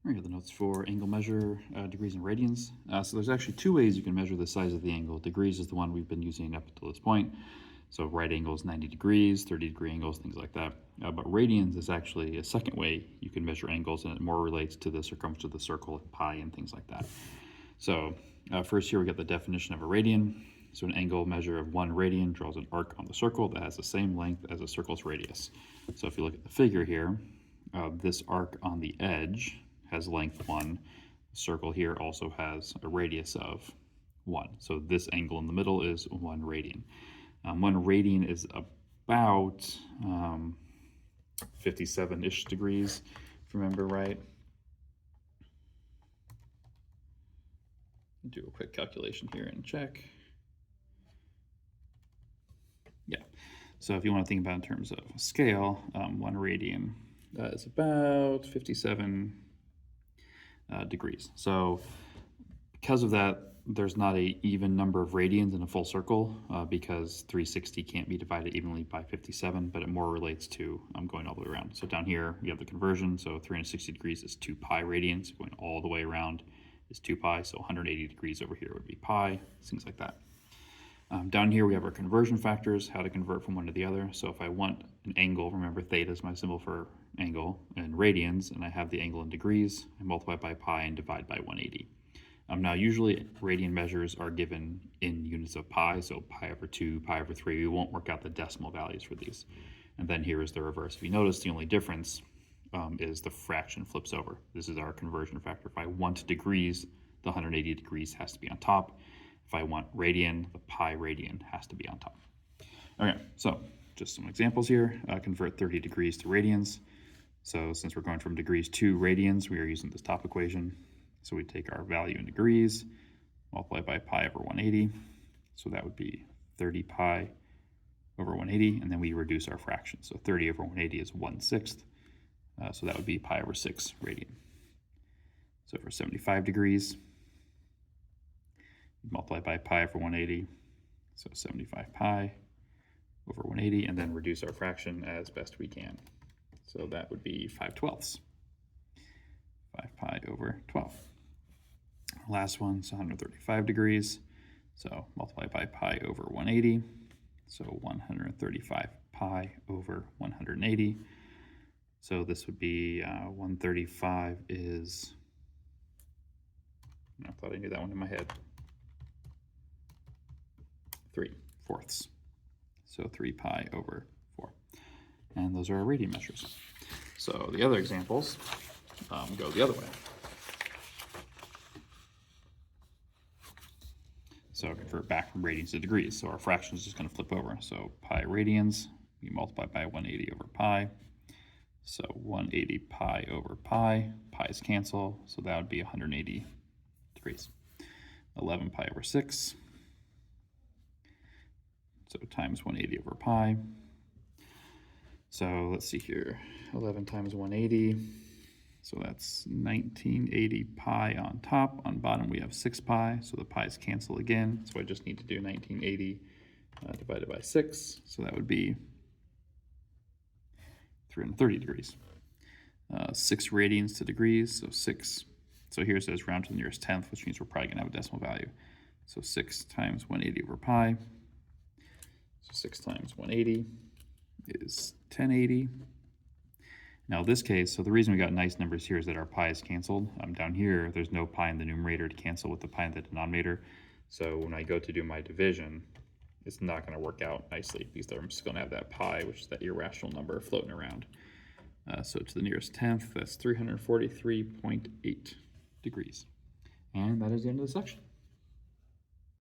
Here are the notes for angle measure, degrees and radians. So there's actually two ways you can measure the size of the angle. Degrees is the one we've been using up until this point. So right angles, 90 degrees, 30-degree angles, things like that. But radians is actually a second way you can measure angles, and it more relates to the circumference of the circle, pi, and things like that. So first here we got the definition of a radian. So an angle measure of 1 radian draws an arc on the circle that has the same length as a circle's radius. So if you look at the figure here, this arc on the edge has length 1. The circle here also has a radius of 1. So this angle in the middle is 1 radian. 1 radian is about 57-ish degrees, if you remember right. Do a quick calculation here and check. Yeah, so if you want to think about in terms of scale, 1 radian is about 57 degrees. So because of that, there's not an even number of radians in a full circle because 360 can't be divided evenly by 57, but it more relates to going all the way around. So down here, we have the conversion. So 360 degrees is 2 pi radians. Going all the way around is 2 pi. So 180 degrees over here would be pi, things like that. Down here, we have our conversion factors, how to convert from one to the other. So if I want an angle, remember theta is my symbol for angle, in radians, and I have the angle in degrees, I multiply by pi and divide by 180. Now, usually radian measures are given in units of pi, so pi over 2, pi over 3. We won't work out the decimal values for these. And then here is the reverse. If you notice, the only difference is the fraction flips over. This is our conversion factor. If I want degrees, the 180 degrees has to be on top. If I want radian, the pi radian has to be on top. Okay, so just some examples here. Convert 30 degrees to radians. So since we're going from degrees to radians, we are using this top equation. So we take our value in degrees, multiply by pi over 180. So that would be 30 pi over 180, and then we reduce our fraction. So 30 over 180 is 1/6. So that would be pi over 6 radian. So for 75 degrees, multiply by pi over 180, so 75 pi over 180, and then reduce our fraction as best we can. So that would be 5/12. 5 pi over 12. Last one, so 135 degrees, so multiply by pi over 180, so 135 pi over 180. So this would be 135 is, I thought I knew that one in my head, 3/4. So 3 pi over 4. And those are our radian measures. So the other examples go the other way. So convert back from radians to degrees. So our fraction is just going to flip over. So pi radians, we multiply by 180 over pi. So 180 pi over pi, pi's cancel, so that would be 180 degrees. 11 pi over 6, so times 180 over pi. So let's see here, 11 times 180, so that's 1980 pi on top. On bottom we have 6 pi, so the pi's cancel again. So I just need to do 1980 divided by 6, so that would be 330 degrees. 6 radians to degrees, so 6. So here it says round to the nearest tenth, which means we're probably going to have a decimal value. So 6 times 180 over pi. So 6 times 180 is 1080. Now this case, so the reason we got nice numbers here is that our pi is canceled. Down here, there's no pi in the numerator to cancel with the pi in the denominator. So when I go to do my division, it's not going to work out nicely because I'm just going to have that pi, which is that irrational number, floating around. So to the nearest tenth, that's 343.8 degrees. And that is the end of the section.